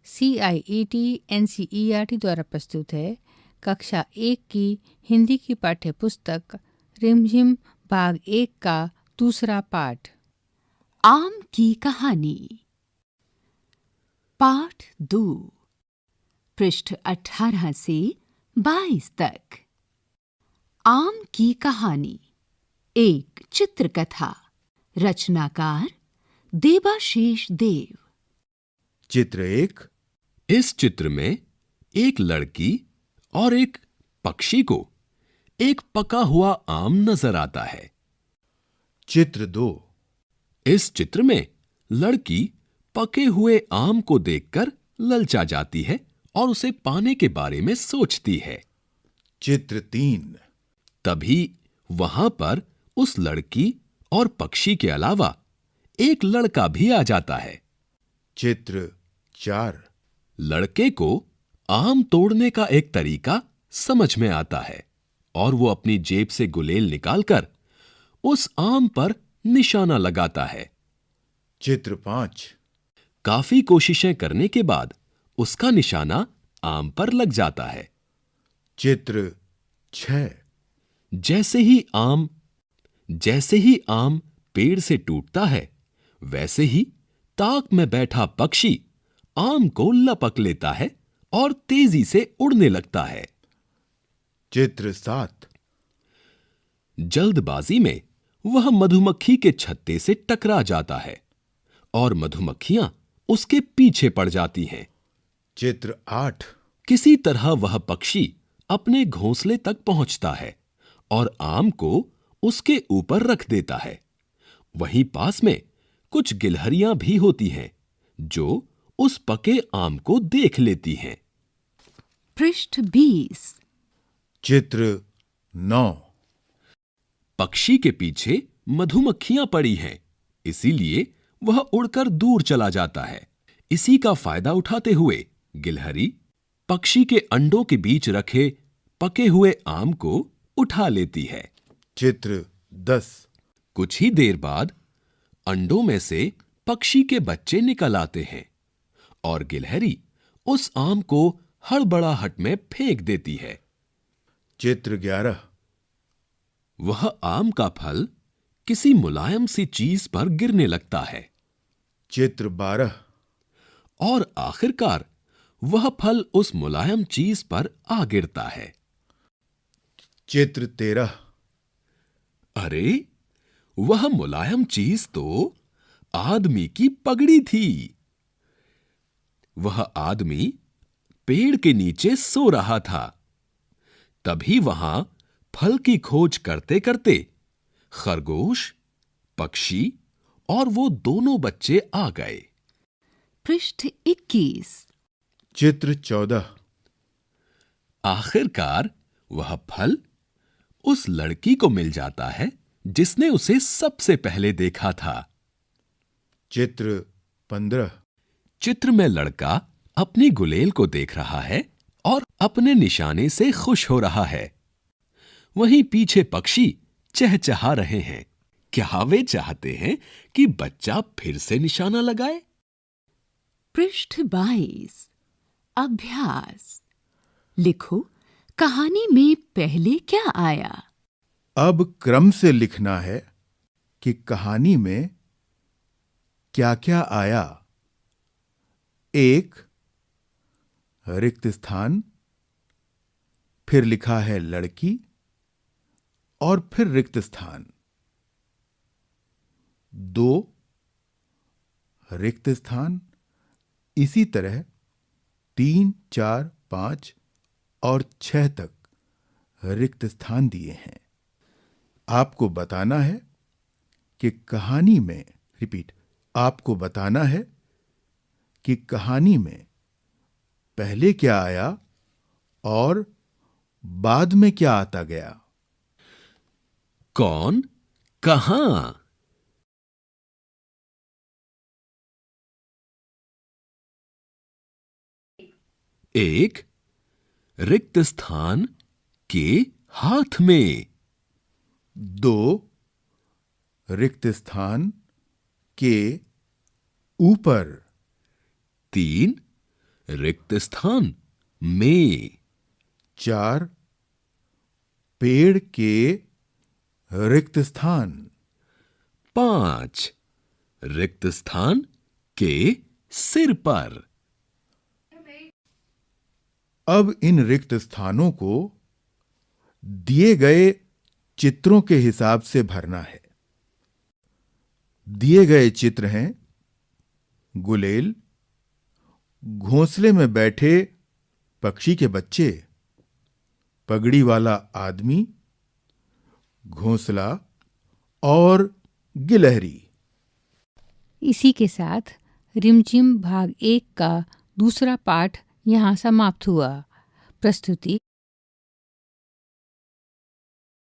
CIET NCERT द्वारा प्रस्तुत है। कक्षा 1 की हिंदी की पाठ्य पुस्तक रिमझिम भाग 1 का दूसरा पाठ। आम की कहानी पाठ 2 पृष्ठ 18 से 22 तक। आम की कहानी एक चित्रकथा। रचनाकार देबाशीष देव। चित्र 1। इस चित्र में एक लड़की और एक पक्षी को एक पका हुआ आम नजर आता है। चित्र 2। इस चित्र में लड़की पके हुए आम को देखकर ललचा जाती है और उसे पाने के बारे में सोचती है। चित्र 3। तभी वहां पर उस लड़की और पक्षी के अलावा एक लड़का भी आ जाता है। चित्र 4। लड़के को आम तोड़ने का एक तरीका समझ में आता है और वो अपनी जेब से गुलेल निकालकर उस आम पर निशाना लगाता है। चित्र 5। काफी कोशिशें करने के बाद उसका निशाना आम पर लग जाता है। चित्र 6। जैसे ही आम पेड़ से टूटता है, वैसे ही ताक में बैठा पक्षी आम को लपक लेता है और तेजी से उड़ने लगता है। चित्र 7। जल्दबाजी में वह मधुमक्खी के छत्ते से टकरा जाता है और मधुमक्खियां उसके पीछे पड़ जाती हैं। चित्र 8। किसी तरह वह पक्षी अपने घोंसले तक पहुंचता है और आम को उसके ऊपर रख देता है। वहीं पास में कुछ गिलहरियां भी होती हैं जो उस पके आम को देख लेती हैं। पृष्ठ 20। चित्र 9। पक्षी के पीछे मधुमक्खियां पड़ी हैं, इसीलिए वह उड़कर दूर चला जाता है। इसी का फायदा उठाते हुए गिलहरी पक्षी के अंडों के बीच रखे पके हुए आम को उठा लेती है। चित्र 10। कुछ ही देर बाद अंडों में से पक्षी के बच्चे निकल आते हैं और गिलहरी उस आम को हड़बड़ाहट में फेंक देती है। चित्र 11। वह आम का फल किसी मुलायम सी चीज पर गिरने लगता है। चित्र 12। और आखिरकार वह फल उस मुलायम चीज पर आ गिरता है। चित्र 13। अरे, वह मुलायम चीज तो आदमी की पगड़ी थी। वह आदमी पेड़ के नीचे सो रहा था। तभी वहां फल की खोज करते करते खरगोश, पक्षी और वो दोनों बच्चे आ गए। पृष्ठ 21। चित्र 14। आखिरकार वह फल उस लड़की को मिल जाता है जिसने उसे सबसे पहले देखा था। चित्र 15। चित्र में लड़का अपनी गुलेल को देख रहा है और अपने निशाने से खुश हो रहा है। वहीं पीछे पक्षी चहचहा रहे हैं। क्या वे चाहते हैं कि बच्चा फिर से निशाना लगाए? पृष्ठ 22। अभ्यास। लिखो, कहानी में पहले क्या आया? अब क्रम से लिखना है कि कहानी में क्या क्या आया। 1 रिक्त स्थान, फिर लिखा है लड़की और फिर रिक्त स्थान। 2 रिक्त स्थान, इसी तरह 3, 4, 5 और 6 तक रिक्त स्थान दिए हैं। आपको बताना है कि कहानी में आपको बताना है कि कहानी में पहले क्या आया और बाद में क्या आता गया। कौन, कहां? एक रिक्त स्थान के हाथ में। 2 रिक्त स्थान के ऊपर। 3 रिक्त स्थान में। 4 पेड़ के रिक्त स्थान। 5 रिक्त स्थान के सिर पर। अब इन रिक्त स्थानों को दिए गए चित्रों के हिसाब से भरना है। दिए गए चित्र हैं गुलेल, घोंसले में बैठे पक्षी के बच्चे, पगड़ी वाला आदमी, घोंसला और गिलहरी। इसी के साथ रिमझिम भाग 1 का दूसरा पाठ यहाँ समाप्त हुआ। प्रस्तुति